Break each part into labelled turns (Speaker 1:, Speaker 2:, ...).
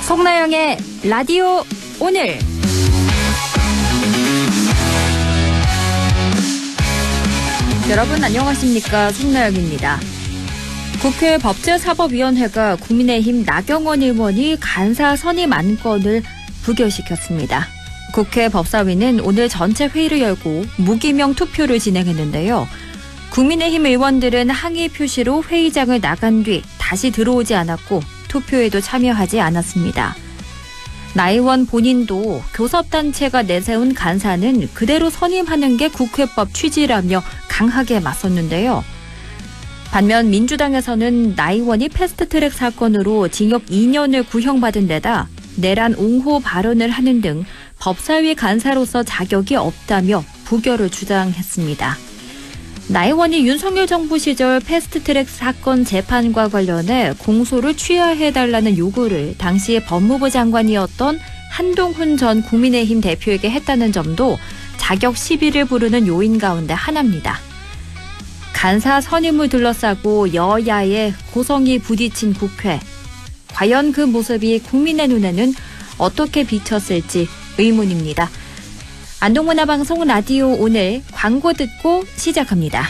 Speaker 1: 송나영의 라디오 오늘. 여러분 안녕하십니까? 송나영입니다. 국회 법제사법위원회가 국민의힘 나경원 의원이 간사 선임 안건을 부결시켰습니다. 국회 법사위는 오늘 전체 회의를 열고 무기명 투표를 진행했는데요. 국민의힘 의원들은 항의 표시로 회의장을 나간 뒤 다시 들어오지 않았고 투표에도 참여하지 않았습니다. 나 의원 본인도 교섭단체가 내세운 간사는 그대로 선임하는 게 국회법 취지라며 강하게 맞섰는데요. 반면 민주당에서는 나 의원이 패스트트랙 사건으로 징역 2년을 구형받은 데다 내란 옹호 발언을 하는 등 법사위 간사로서 자격이 없다며 부결을 주장했습니다. 나 의원이 윤석열 정부 시절 패스트트랙 사건 재판과 관련해 공소를 취하해달라는 요구를 당시 법무부 장관이었던 한동훈 전 국민의힘 대표에게 했다는 점도 자격 시비를 부르는 요인 가운데 하나입니다. 간사 선임을 둘러싸고 여야의 고성이 부딪힌 국회. 과연 그 모습이 국민의 눈에는 어떻게 비쳤을지 의문입니다. 안동문화방송 라디오 오늘 광고 듣고 시작합니다.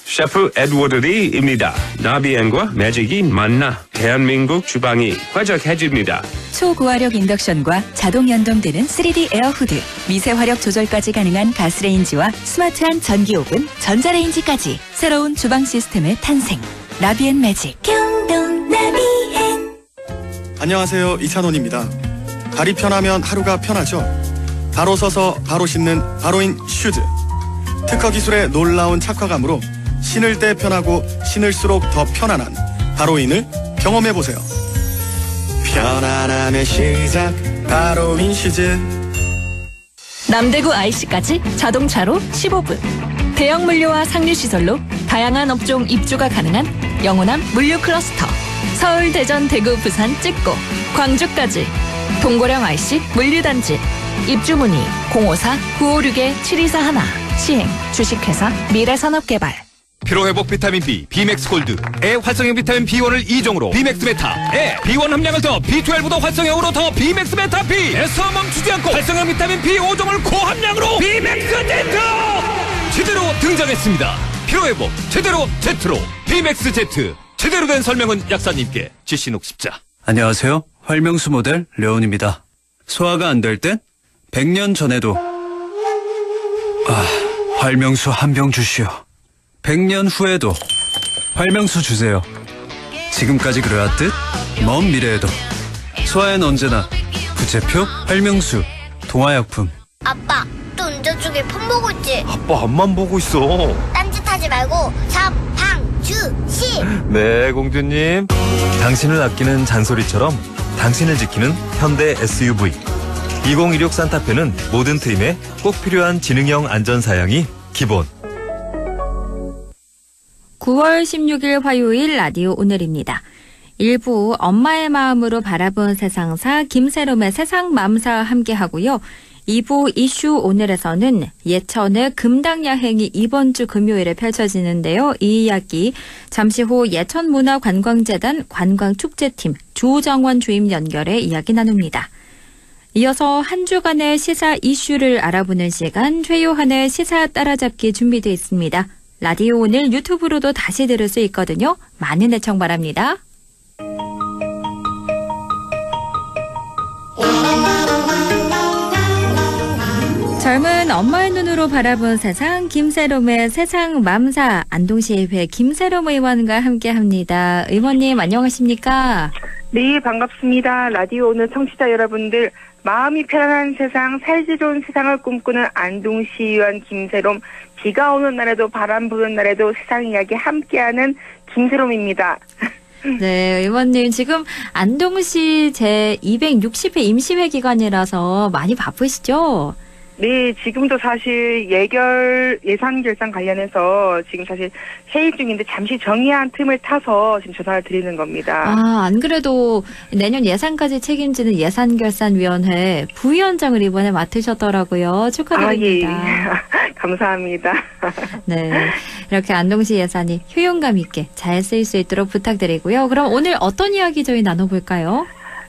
Speaker 2: 셰프 에드워드 리입니다. 나비엔과 매직이 만나 대한민국 주방이 화적해집니다.
Speaker 3: 초고화력 인덕션과 자동 연동되는 3D 에어후드, 미세 화력 조절까지 가능한 가스레인지와 스마트한 전기 오븐, 전자레인지까지 새로운 주방 시스템의 탄생. 나비엔 매직. 경동 나비엔.
Speaker 4: 안녕하세요. 이찬원입니다. 발이 편하면 하루가 편하죠. 바로 서서 바로 신는 바로인 슈즈. 특허 기술의 놀라운 착화감으로 신을 때 편하고 신을수록 더 편안한 바로인을 경험해보세요. 편안함의 시작 바로인 슈즈.
Speaker 3: 남대구 IC까지 자동차로 15분. 대형 물류와 상류시설로 다양한 업종 입주가 가능한 영호남 물류 클러스터. 서울, 대전, 대구, 부산 찍고 광주까지 동고령 IC 물류단지. 입주 문의 054-956-7241. 시행 주식회사 미래산업개발.
Speaker 5: 피로회복 비타민 B, 비맥스 골드의 활성형 비타민 B1을 2종으로 비맥스 메타에 B1 함량을 더 B12도 활성형으로 더 비맥스 메타 B에서 멈추지 않고 활성형 비타민 B5종을 고함량으로 비맥스 Z 제대로 등장했습니다. 피로회복 제대로 Z로 비맥스 Z. 제대로 된 설명은 약사님께 지신 옥십자.
Speaker 6: 안녕하세요. 활명수 모델 려운입니다. 소화가 안 될 땐 100년 전에도 활명수 한 병 주시오. 100년 후에도 활명수 주세요. 지금까지 그래왔듯 먼 미래에도 소화엔 언제나 부채표 활명수. 동화약품.
Speaker 7: 아빠, 또 운전 중에 폰 보고 있지?
Speaker 5: 아빠 앞만 보고 있어.
Speaker 7: 딴짓하지 말고 삼방주시.
Speaker 5: 네, 공주님. 당신을 아끼는 잔소리처럼 당신을 지키는 현대 SUV 2016 산타페는 모든 트임에 꼭 필요한 지능형 안전사양이 기본.
Speaker 1: 9월 16일 화요일 라디오 오늘입니다. 1부 엄마의 마음으로 바라본 세상사 김세롬의 세상맘사 함께하고요. 2부 이슈 오늘에서는 예천의 금당야행이 이번 주 금요일에 펼쳐지는데요. 이 이야기 잠시 후 예천문화관광재단 관광축제팀 조정원 주임 연결해 이야기 나눕니다. 이어서 한 주간의 시사 이슈를 알아보는 시간 최요한의 시사 따라잡기 준비되어 있습니다. 라디오 오늘 유튜브로도 다시 들을 수 있거든요. 많은 애청 바랍니다. 젊은 엄마의 눈으로 바라본 세상 김세롬의 세상맘사 안동시의회 김세롬 의원과 함께합니다. 의원님 안녕하십니까?
Speaker 8: 네, 반갑습니다. 라디오 오늘 청취자 여러분들, 마음이 편안한 세상, 살기 좋은 세상을 꿈꾸는 안동시의원 김세롬, 비가 오는 날에도 바람 부는 날에도 세상 이야기 함께하는 김세롬입니다.
Speaker 1: 네, 의원님 지금 안동시 제260회 임시회 기간이라서 많이 바쁘시죠?
Speaker 8: 네, 지금도 사실 예산 결산 관련해서 지금 사실 회의 중인데 잠시 정의한 틈을 타서 지금 전화를 드리는 겁니다.
Speaker 1: 아, 안 그래도 내년 예산까지 책임지는 예산결산위원회 부위원장을 이번에 맡으셨더라고요. 축하드립니다.
Speaker 8: 아, 예. 감사합니다.
Speaker 1: 네, 이렇게 안동시 예산이 효용감 있게 잘 쓰일 수 있도록 부탁드리고요. 그럼 오늘 어떤 이야기 저희 나눠볼까요?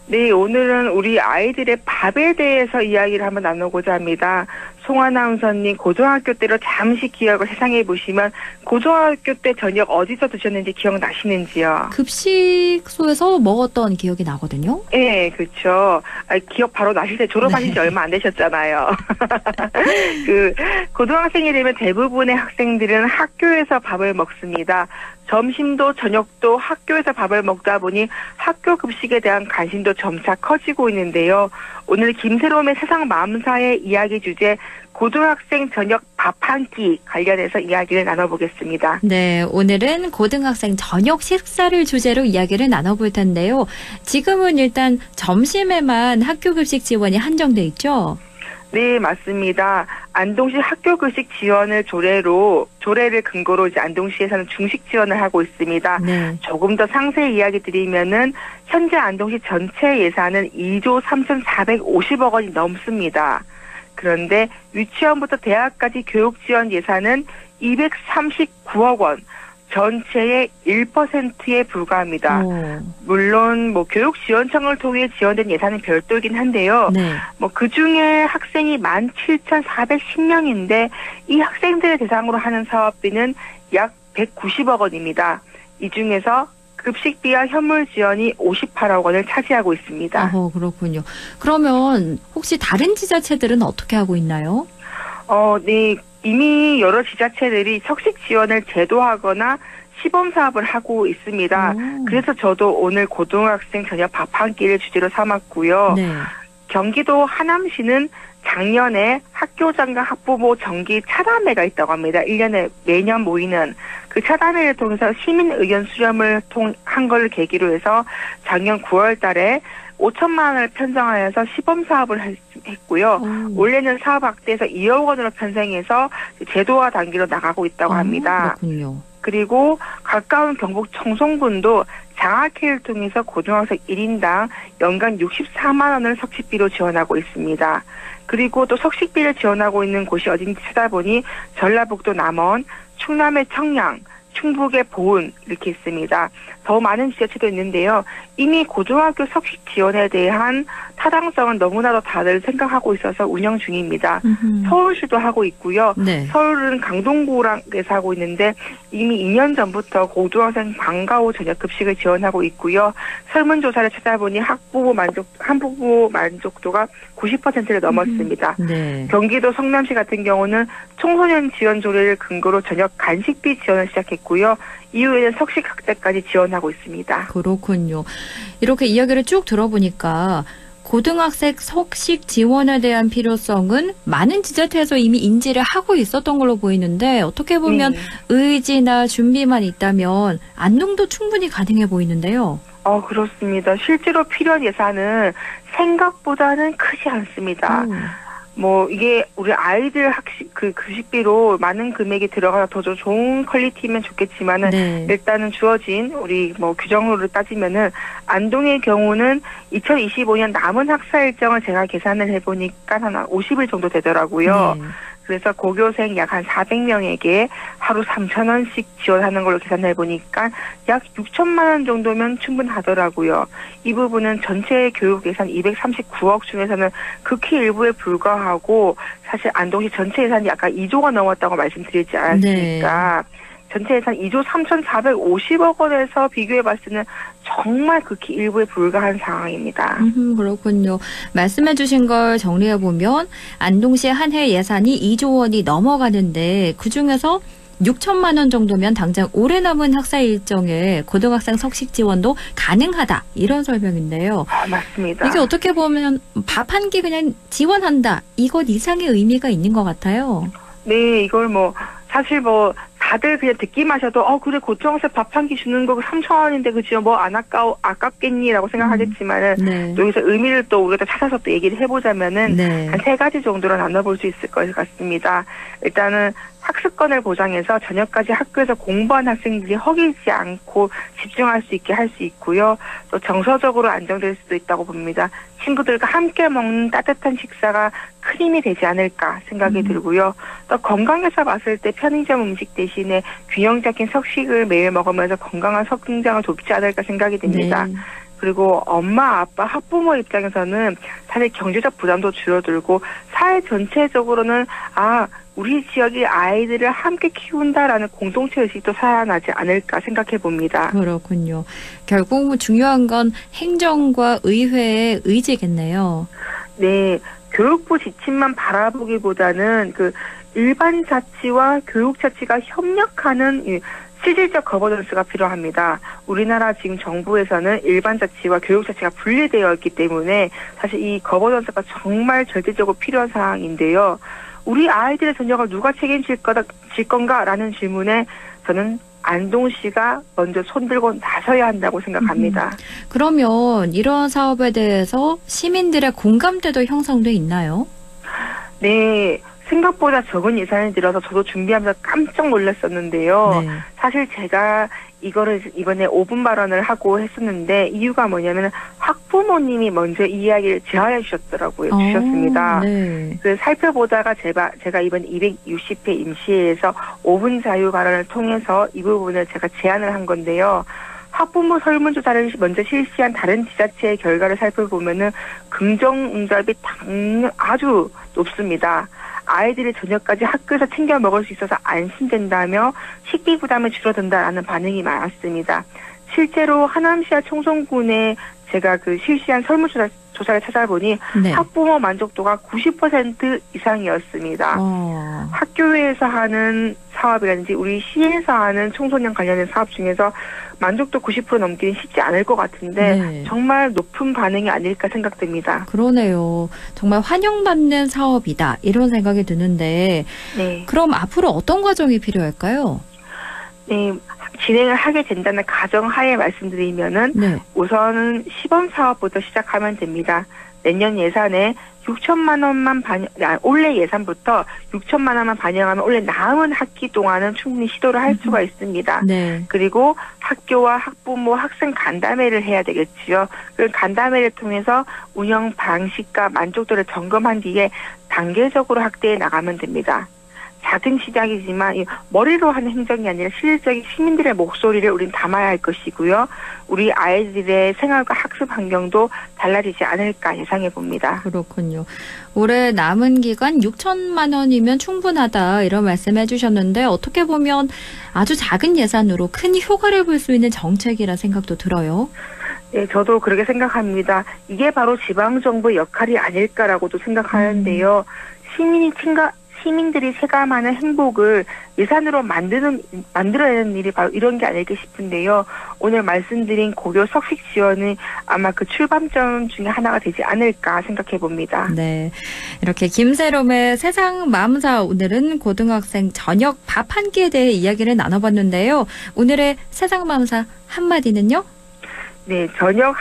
Speaker 8: 네, 오늘은 우리 아이들의 밥에 대해서 이야기를 한번 나누고자 합니다. 송 아나운서님, 고등학교 때로 잠시 기억을 회상해 보시면 고등학교 때 저녁 어디서 드셨는지 기억나시는지요?
Speaker 1: 급식소에서 먹었던 기억이 나거든요.
Speaker 8: 네, 그렇죠. 기억 바로 나실 때 졸업하신 지 얼마 안 되셨잖아요. 고등학생이 되면 대부분의 학생들은 학교에서 밥을 먹습니다. 점심도 저녁도 학교에서 밥을 먹다 보니 학교 급식에 대한 관심도 점차 커지고 있는데요. 오늘 김새롬의 세상 마음사의 이야기 주제 고등학생 저녁 밥 한 끼 관련해서 이야기를 나눠보겠습니다.
Speaker 1: 네, 오늘은 고등학생 저녁 식사를 주제로 이야기를 나눠볼 텐데요. 지금은 일단 점심에만 학교 급식 지원이 한정돼 있죠?
Speaker 8: 네, 맞습니다. 안동시 학교 급식 지원을 조례를 근거로 이제 안동시에서는 중식 지원을 하고 있습니다.
Speaker 1: 네.
Speaker 8: 조금 더 상세히 이야기 드리면은 현재 안동시 전체 예산은 2조 3,450억 원이 넘습니다. 그런데 유치원부터 대학까지 교육 지원 예산은 239억 원. 전체의 1%에 불과합니다. 물론 교육지원청을 통해 지원된 예산은 별도이긴 한데요.
Speaker 1: 네.
Speaker 8: 그중에 학생이 17,410명인데 이 학생들을 대상으로 하는 사업비는 약 190억 원입니다. 이 중에서 급식비와 현물 지원이 58억 원을 차지하고 있습니다.
Speaker 1: 그렇군요. 그러면 혹시 다른 지자체들은 어떻게 하고 있나요?
Speaker 8: 네. 이미 여러 지자체들이 석식 지원을 제도하거나 시범 사업을 하고 있습니다. 그래서 저도 오늘 고등학생 저녁 밥 한 끼를 주제로 삼았고요.
Speaker 1: 네.
Speaker 8: 경기도 하남시는 작년에 학교장과 학부모 정기 차담회가 있다고 합니다. 1년에 매년 모이는 그 차담회를 통해서 시민 의견 수렴을 한 걸 계기로 해서 작년 9월 달에 5천만 원을 편성하여서 시범 사업을 했고요. 올해는 사업 확대해서 2억 원으로 편성해서 제도화 단계로 나가고 있다고 합니다.
Speaker 1: 그렇군요.
Speaker 8: 그리고 가까운 경북 청송군도 장학회를 통해서 고등학생 1인당 연간 64만 원을 석식비로 지원하고 있습니다. 그리고 또 석식비를 지원하고 있는 곳이 어딘지 찾아보니 전라북도 남원, 충남의 청양, 충북의 보은 이렇게 있습니다. 더 많은 지자체도 있는데요. 이미 고등학교 석식 지원에 대한 타당성은 너무나도 다들 생각하고 있어서 운영 중입니다. 서울시도 하고 있고요.
Speaker 1: 네. 서울은
Speaker 8: 강동구에서 하고 있는데 이미 2년 전부터 고등학생 방과 후 저녁 급식을 지원하고 있고요. 설문조사를 찾아보니 한부모 만족도가 90%를 넘었습니다.
Speaker 1: 네.
Speaker 8: 경기도 성남시 같은 경우는 청소년 지원 조례를 근거로 저녁 간식비 지원을 시작했고요. 이후에는 석식 학대까지 지원하고 있습니다.
Speaker 1: 그렇군요. 이렇게 이야기를 쭉 들어보니까 고등학생 석식 지원에 대한 필요성은 많은 지자체에서 이미 인지를 하고 있었던 걸로 보이는데 어떻게 보면 의지나 준비만 있다면 안동도 충분히 가능해 보이는데요.
Speaker 8: 그렇습니다. 실제로 필요한 예산은 생각보다는 크지 않습니다. 이게 우리 아이들 급식비로 많은 금액이 들어가서 더 좋은 퀄리티면 좋겠지만은
Speaker 1: 네.
Speaker 8: 일단은 주어진 우리 규정으로 따지면은 안동의 경우는 2025년 남은 학사 일정을 제가 계산을 해보니까 한 50일 정도 되더라고요.
Speaker 1: 네.
Speaker 8: 그래서 고교생 약 한 400명에게 하루 3,000원씩 지원하는 걸로 계산해 보니까 약 6천만 원 정도면 충분하더라고요. 이 부분은 전체 교육 예산 239억 중에서는 극히 일부에 불과하고 사실 안동시 전체 예산이 아까 2조가 넘었다고 말씀드리지 않았습니까? 네. 전체 예산 2조 3,450억 원에서 비교해봤을 때는 정말 극히 일부에 불과한 상황입니다.
Speaker 1: 그렇군요. 말씀해 주신 걸 정리해보면 안동시 한 해 예산이 2조 원이 넘어가는데 그중에서 6천만 원 정도면 당장 올해 남은 학사 일정에 고등학생 석식 지원도 가능하다. 이런 설명인데요.
Speaker 8: 맞습니다.
Speaker 1: 이게 어떻게 보면 밥 한 끼 그냥 지원한다. 이것 이상의 의미가 있는 것 같아요.
Speaker 8: 네, 이걸 사실 다들 그냥 듣기만 하셔도 그래 고등학생 밥 한 끼 주는 거 3,000원인데 그죠 뭐 안 아깝겠니라고 생각하겠지만은
Speaker 1: 네.
Speaker 8: 또 여기서 의미를 또 우리가 찾아서 또 얘기를 해보자면은
Speaker 1: 네.
Speaker 8: 한 3가지 정도로 나눠볼 수 있을 것 같습니다. 일단은 학습권을 보장해서 저녁까지 학교에서 공부한 학생들이 허기지 않고 집중할 수 있게 할 수 있고요. 또 정서적으로 안정될 수도 있다고 봅니다. 친구들과 함께 먹는 따뜻한 식사가 큰 힘이 되지 않을까 생각이 들고요. 또 건강에서 봤을 때 편의점 음식 대신에 균형 잡힌 석식을 매일 먹으면서 건강한 성장을 돕지 않을까 생각이 됩니다.
Speaker 1: 네.
Speaker 8: 그리고 엄마, 아빠, 학부모 입장에서는 사실 경제적 부담도 줄어들고 사회 전체적으로는 우리 지역의 아이들을 함께 키운다라는 공동체 의식도 살아나지 않을까 생각해 봅니다.
Speaker 1: 그렇군요. 결국 중요한 건 행정과 의회의 의지겠네요.
Speaker 8: 네. 교육부 지침만 바라보기보다는 그 일반 자치와 교육 자치가 협력하는 실질적 거버넌스가 필요합니다. 우리나라 지금 정부에서는 일반 자치와 교육 자치가 분리되어 있기 때문에 사실 이 거버넌스가 정말 절대적으로 필요한 상황인데요. 우리 아이들의 전역을 누가 책임질 건가라는 질문에 저는 안동시가 먼저 손들고 나서야 한다고 생각합니다.
Speaker 1: 그러면 이런 사업에 대해서 시민들의 공감대도 형성돼 있나요?
Speaker 8: 네. 생각보다 적은 예산이 들어서 저도 준비하면서 깜짝 놀랐었는데요.
Speaker 1: 네.
Speaker 8: 사실 제가 이거를 이번에 5분 발언을 하고 했었는데 이유가 뭐냐면 학부모님이 먼저 이 이야기를 제안해 주셨습니다.
Speaker 1: 네.
Speaker 8: 그 살펴보다가 제가 이번 260회 임시회에서 5분 자유 발언을 통해서 이 부분을 제가 제안을 한 건데요. 학부모 설문조사를 먼저 실시한 다른 지자체의 결과를 살펴보면은 긍정응답이 아주 높습니다. 아이들이 저녁까지 학교에서 챙겨 먹을 수 있어서 안심된다며 식비 부담이 줄어든다라는 반응이 많았습니다. 실제로 하남시와 청송군에 제가 그 실시한 설문조사를 찾아보니
Speaker 1: 네.
Speaker 8: 학부모 만족도가 90% 이상이었습니다. 학교에서 하는 사업이라든지 우리 시에서 하는 청소년 관련된 사업 중에서 만족도 90% 넘기는 쉽지 않을 것 같은데
Speaker 1: 네.
Speaker 8: 정말 높은 반응이 아닐까 생각됩니다.
Speaker 1: 그러네요. 정말 환영받는 사업이다. 이런 생각이 드는데
Speaker 8: 네.
Speaker 1: 그럼 앞으로 어떤 과정이 필요할까요?
Speaker 8: 네, 진행을 하게 된다는 가정하에 말씀드리면은
Speaker 1: 네.
Speaker 8: 우선은 시범 사업부터 시작하면 됩니다. 내년 예산에 6천만 원만 올해 예산부터 6천만 원만 반영하면 올해 남은 학기 동안은 충분히 시도를 할 수가 있습니다.
Speaker 1: 네.
Speaker 8: 그리고 학교와 학부모, 학생 간담회를 해야 되겠지요. 그 간담회를 통해서 운영 방식과 만족도를 점검한 뒤에 단계적으로 확대해 나가면 됩니다. 작은 시작이지만 머리로 하는 행정이 아니라 실질적인 시민들의 목소리를 우린 담아야 할 것이고요. 우리 아이들의 생활과 학습 환경도 달라지지 않을까 예상해 봅니다.
Speaker 1: 그렇군요. 올해 남은 기간 6천만 원이면 충분하다 이런 말씀해 주셨는데 어떻게 보면 아주 작은 예산으로 큰 효과를 볼 수 있는 정책이라 생각도 들어요.
Speaker 8: 네, 저도 그렇게 생각합니다. 이게 바로 지방정부의 역할이 아닐까라고도 생각하는데요. 시민들이 체감하는 행복을 예산으로 만들어내는 일이 바로 이런 게 아닐까 싶은데요. 오늘 말씀드린 고교 석식 지원은 아마 그 출발점 중에 하나가 되지 않을까 생각해 봅니다.
Speaker 1: 네, 이렇게 김세롬의 세상 마음사 오늘은 고등학생 저녁 밥 한 끼에 대해 이야기를 나눠봤는데요. 오늘의 세상 마음사 한마디는요?
Speaker 8: 네, 저녁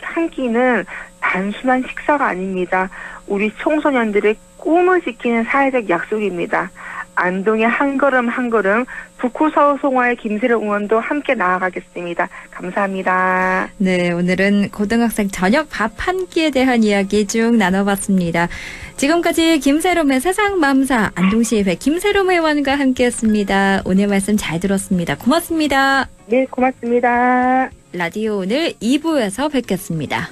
Speaker 8: 한 끼는 단순한 식사가 아닙니다. 우리 청소년들의 꿈을 지키는 사회적 약속입니다. 안동의 한 걸음 한 걸음, 북후서송화의 김세롬 의원도 함께 나아가겠습니다. 감사합니다.
Speaker 1: 네, 오늘은 고등학생 저녁 밥 한 끼에 대한 이야기 쭉 나눠봤습니다. 지금까지 김세롬의 세상 마음사 안동시의회 김세롬 의원과 함께했습니다. 오늘 말씀 잘 들었습니다. 고맙습니다.
Speaker 8: 네, 고맙습니다.
Speaker 1: 라디오 오늘 2부에서 뵙겠습니다.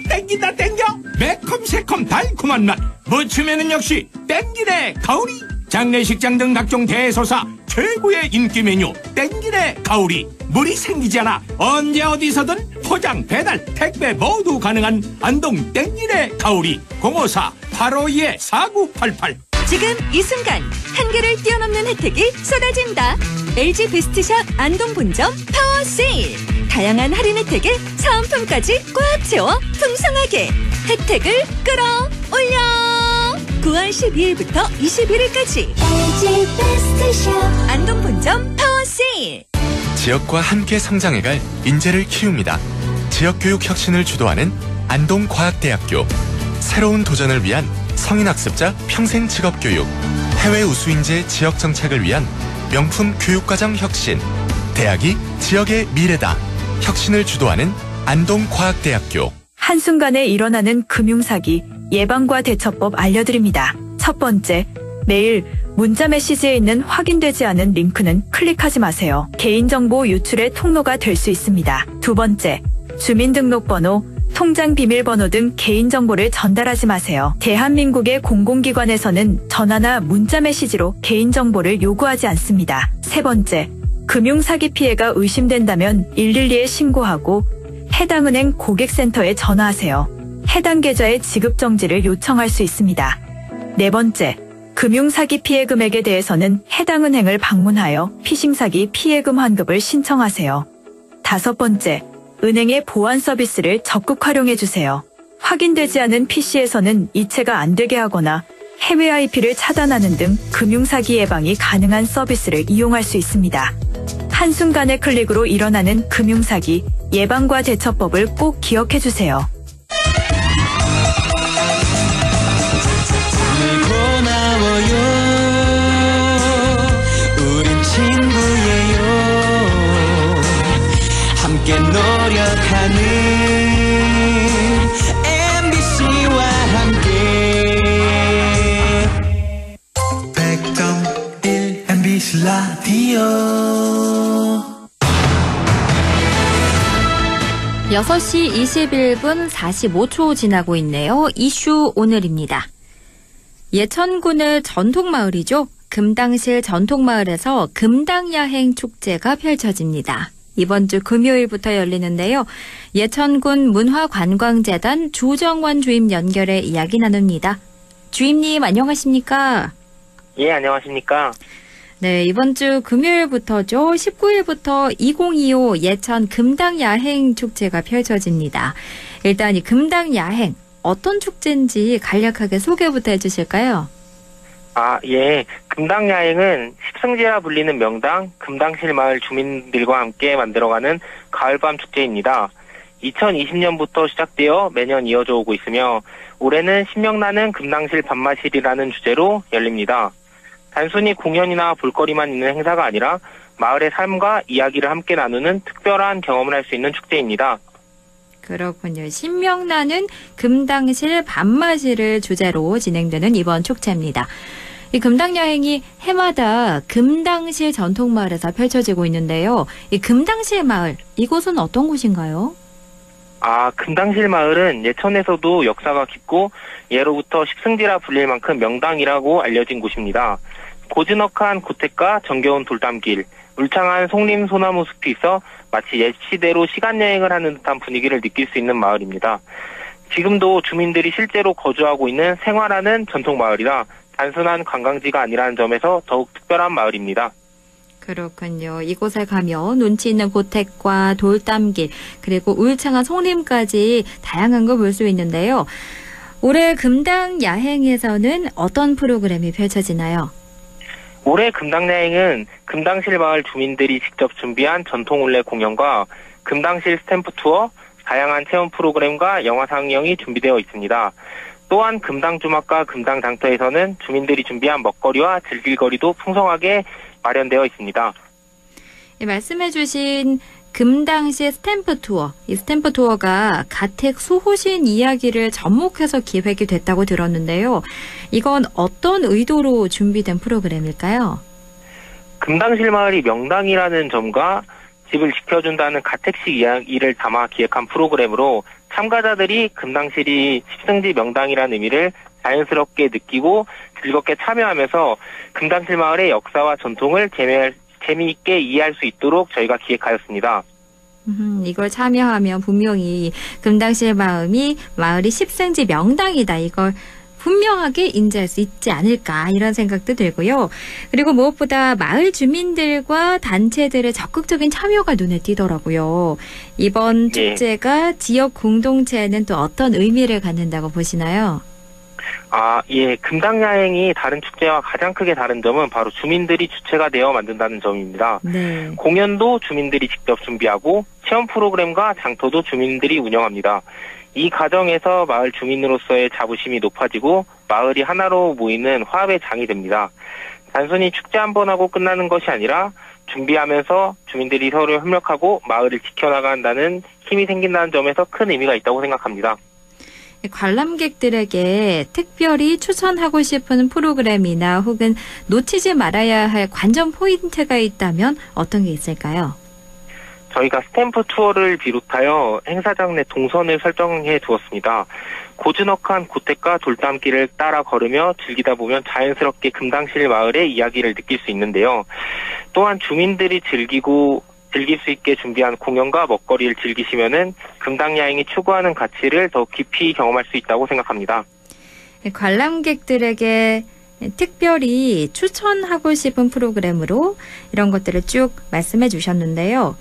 Speaker 9: 땡긴다 땡겨 매콤새콤 달콤한 맛 무침에는 역시 땡기네 가오리 장례식장 등 각종 대소사 최고의 인기 메뉴 땡기네 가오리 물이 생기지 않아 언제 어디서든 포장 배달 택배 모두 가능한 안동 땡기네 가오리 054-852-4988
Speaker 3: 지금 이 순간 한계를 뛰어넘는 혜택이 쏟아진다. LG 베스트샵 안동 본점 파워 세일. 다양한 할인 혜택에 사은품까지 꽉 채워 풍성하게 혜택을 끌어올려. 9월 12일부터 21일까지 LG 베스트샵 안동 본점 파워 세일.
Speaker 10: 지역과 함께 성장해갈 인재를 키웁니다. 지역교육 혁신을 주도하는 안동과학대학교. 새로운 도전을 위한 성인학습자 평생 직업교육. 해외 우수인재 지역 정착을 위한 명품 교육과정 혁신. 대학이 지역의 미래다. 혁신을 주도하는 안동과학대학교.
Speaker 11: 한순간에 일어나는 금융사기 예방과 대처법 알려드립니다. 첫 번째, 매일 문자 메시지에 있는 확인되지 않은 링크는 클릭하지 마세요. 개인정보 유출의 통로가 될 수 있습니다. 두 번째, 주민등록번호, 통장 비밀번호 등 개인정보를 전달하지 마세요. 대한민국의 공공기관에서는 전화나 문자 메시지로 개인정보를 요구하지 않습니다. 세 번째, 금융사기 피해가 의심된다면 112에 신고하고 해당 은행 고객센터에 전화하세요. 해당 계좌의 지급 정지를 요청할 수 있습니다. 네 번째, 금융사기 피해 금액에 대해서는 해당 은행을 방문하여 피싱사기 피해금 환급을 신청하세요. 다섯 번째, 은행의 보안 서비스를 적극 활용해주세요. 확인되지 않은 PC에서는 이체가 안 되게 하거나 해외 IP를 차단하는 등 금융사기 예방이 가능한 서비스를 이용할 수 있습니다. 한순간의 클릭으로 일어나는 금융사기 예방과 대처법을 꼭 기억해주세요.
Speaker 12: 고마워요. 우린 친구예요. 함께 노력하는 MBC와 함께 100.1 MBC 라디오.
Speaker 1: 6시 21분 45초 지나고 있네요. 이슈 오늘입니다. 예천군의 전통마을이죠. 금당실 전통마을에서 금당야행 축제가 펼쳐집니다. 이번 주 금요일부터 열리는데요. 예천군 문화관광재단 조정원 주임 연결해 이야기 나눕니다. 주임님 안녕하십니까?
Speaker 13: 예, 안녕하십니까?
Speaker 1: 네, 이번 주 금요일부터죠. 19일부터 2025 예천 금당야행 축제가 펼쳐집니다. 일단 이 금당야행 어떤 축제인지 간략하게 소개부터 해주실까요?
Speaker 13: 예. 금당야행은 십승지라 불리는 명당 금당실 마을 주민들과 함께 만들어가는 가을밤 축제입니다. 2020년부터 시작되어 매년 이어져 오고 있으며 올해는 신명나는 금당실 밤마실이라는 주제로 열립니다. 단순히 공연이나 볼거리만 있는 행사가 아니라 마을의 삶과 이야기를 함께 나누는 특별한 경험을 할 수 있는 축제입니다.
Speaker 1: 그렇군요. 신명나는 금당실 밤마실을 주제로 진행되는 이번 축제입니다. 이 금당여행이 해마다 금당실 전통마을에서 펼쳐지고 있는데요. 이 금당실 마을, 이곳은 어떤 곳인가요?
Speaker 13: 금당실 마을은 예천에서도 역사가 깊고 예로부터 십승지라 불릴 만큼 명당이라고 알려진 곳입니다. 고즈넉한 고택과 정겨운 돌담길, 울창한 송림 소나무 숲이 있어 마치 옛 시대로 시간여행을 하는 듯한 분위기를 느낄 수 있는 마을입니다. 지금도 주민들이 실제로 거주하고 있는 생활하는 전통마을이라 단순한 관광지가 아니라는 점에서 더욱 특별한 마을입니다.
Speaker 1: 그렇군요. 이곳에 가면 운치 있는 고택과 돌담길 그리고 울창한 송림까지 다양한 걸 볼 수 있는데요. 올해 금당야행에서는 어떤 프로그램이 펼쳐지나요?
Speaker 13: 올해 금당야행은 금당실 마을 주민들이 직접 준비한 전통올레 공연과 금당실 스탬프 투어, 다양한 체험 프로그램과 영화 상영이 준비되어 있습니다. 또한 금당주막과 금당장터에서는 주민들이 준비한 먹거리와 즐길거리도 풍성하게 마련되어 있습니다.
Speaker 1: 말씀해 주신 금당시 스탬프 투어, 이 스탬프 투어가 가택 수호신 이야기를 접목해서 기획이 됐다고 들었는데요. 이건 어떤 의도로 준비된 프로그램일까요?
Speaker 13: 금당실 마을이 명당이라는 점과 집을 지켜준다는 가택식 이야기를 담아 기획한 프로그램으로 참가자들이 금당실이 십승지 명당이라는 의미를 자연스럽게 느끼고 즐겁게 참여하면서 금당실 마을의 역사와 전통을 재미있게 이해할 수 있도록 저희가 기획하였습니다.
Speaker 1: 이걸 참여하면 분명히 금당실 마을이 십승지 명당이다 이걸 분명하게 인지할 수 있지 않을까 이런 생각도 들고요. 그리고 무엇보다 마을 주민들과 단체들의 적극적인 참여가 눈에 띄더라고요. 이번 축제가 지역 공동체에는 또 어떤 의미를 갖는다고 보시나요?
Speaker 13: 금당야행이 다른 축제와 가장 크게 다른 점은 바로 주민들이 주체가 되어 만든다는 점입니다.
Speaker 1: 네.
Speaker 13: 공연도 주민들이 직접 준비하고 체험 프로그램과 장터도 주민들이 운영합니다. 이 과정에서 마을 주민으로서의 자부심이 높아지고 마을이 하나로 모이는 화합의 장이 됩니다. 단순히 축제 한 번 하고 끝나는 것이 아니라 준비하면서 주민들이 서로 협력하고 마을을 지켜나간다는 힘이 생긴다는 점에서 큰 의미가 있다고 생각합니다.
Speaker 1: 관람객들에게 특별히 추천하고 싶은 프로그램이나 혹은 놓치지 말아야 할 관전 포인트가 있다면 어떤 게 있을까요?
Speaker 13: 저희가 스탬프 투어를 비롯하여 행사장 내 동선을 설정해 두었습니다. 고즈넉한 고택과 돌담길을 따라 걸으며 즐기다 보면 자연스럽게 금당실 마을의 이야기를 느낄 수 있는데요. 또한 주민들이 즐길 수 있게 준비한 공연과 먹거리를 즐기시면은 금당야행이 추구하는 가치를 더 깊이 경험할 수 있다고 생각합니다.
Speaker 1: 관람객들에게 특별히 추천하고 싶은 프로그램으로 이런 것들을 쭉 말씀해 주셨는데요.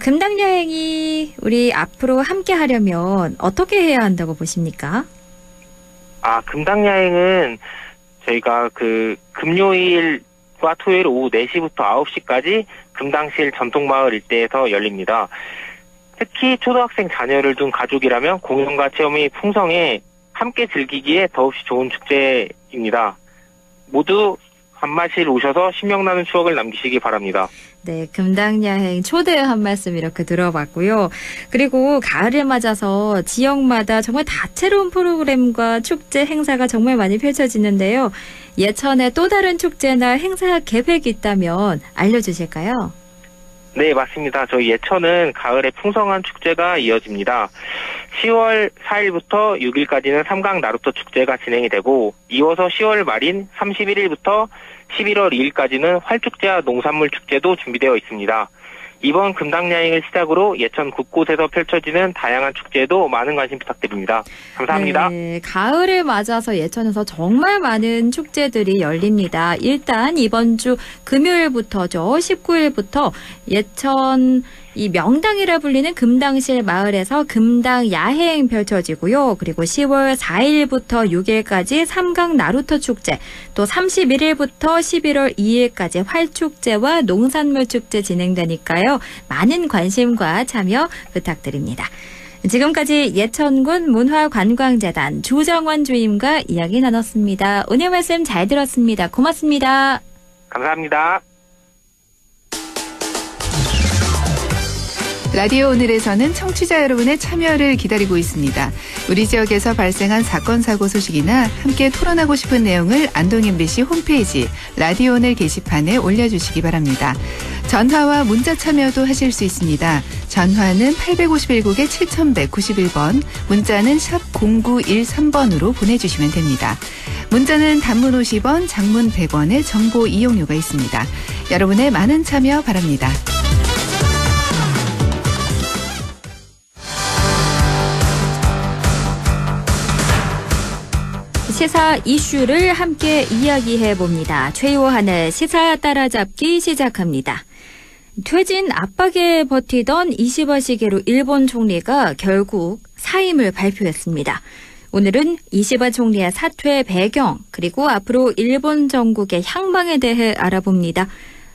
Speaker 1: 금당여행이 우리 앞으로 함께 하려면 어떻게 해야 한다고 보십니까?
Speaker 13: 금당여행은 저희가 금요일과 토요일 오후 4시부터 9시까지 금당실 전통마을 일대에서 열립니다. 특히 초등학생 자녀를 둔 가족이라면 공연과 체험이 풍성해 함께 즐기기에 더없이 좋은 축제입니다. 모두 한마실 오셔서 신명나는 추억을 남기시기 바랍니다.
Speaker 1: 네, 금당야행 초대 한 말씀 이렇게 들어봤고요. 그리고 가을을 맞아서 지역마다 정말 다채로운 프로그램과 축제 행사가 정말 많이 펼쳐지는데요. 예천에 또 다른 축제나 행사 계획이 있다면 알려주실까요?
Speaker 13: 네, 맞습니다. 저희 예천은 가을에 풍성한 축제가 이어집니다. 10월 4일부터 6일까지는 삼강 나루터 축제가 진행이 되고 이어서 10월 말인 31일부터 11월 2일까지는 활축제와 농산물 축제도 준비되어 있습니다. 이번 금당야행을 시작으로 예천 곳곳에서 펼쳐지는 다양한 축제에도 많은 관심 부탁드립니다. 감사합니다.
Speaker 1: 네, 가을을 맞아서 예천에서 정말 많은 축제들이 열립니다. 일단 이번 주 금요일부터죠. 19일부터 예천 이 명당이라 불리는 금당실 마을에서 금당 야행 펼쳐지고요. 그리고 10월 4일부터 6일까지 삼강 나루터 축제, 또 31일부터 11월 2일까지 활축제와 농산물 축제 진행되니까요. 많은 관심과 참여 부탁드립니다. 지금까지 예천군 문화관광재단 조정원 주임과 이야기 나눴습니다. 오늘 말씀 잘 들었습니다. 고맙습니다.
Speaker 13: 감사합니다.
Speaker 14: 라디오 오늘에서는 청취자 여러분의 참여를 기다리고 있습니다. 우리 지역에서 발생한 사건 사고 소식이나 함께 토론하고 싶은 내용을 안동 MBC 홈페이지 라디오 오늘 게시판에 올려주시기 바랍니다. 전화와 문자 참여도 하실 수 있습니다. 전화는 851국에 7191번, 문자는 샵 0913번으로 보내주시면 됩니다. 문자는 단문 50원, 장문 100원의 정보 이용료가 있습니다. 여러분의 많은 참여 바랍니다.
Speaker 1: 시사 이슈를 함께 이야기해봅니다. 최요한의 시사 따라잡기 시작합니다. 퇴진 압박에 버티던 이시바 시게루 일본 총리가 결국 사임을 발표했습니다. 오늘은 이시바 총리의 사퇴 배경 그리고 앞으로 일본 정국의 향방에 대해 알아봅니다.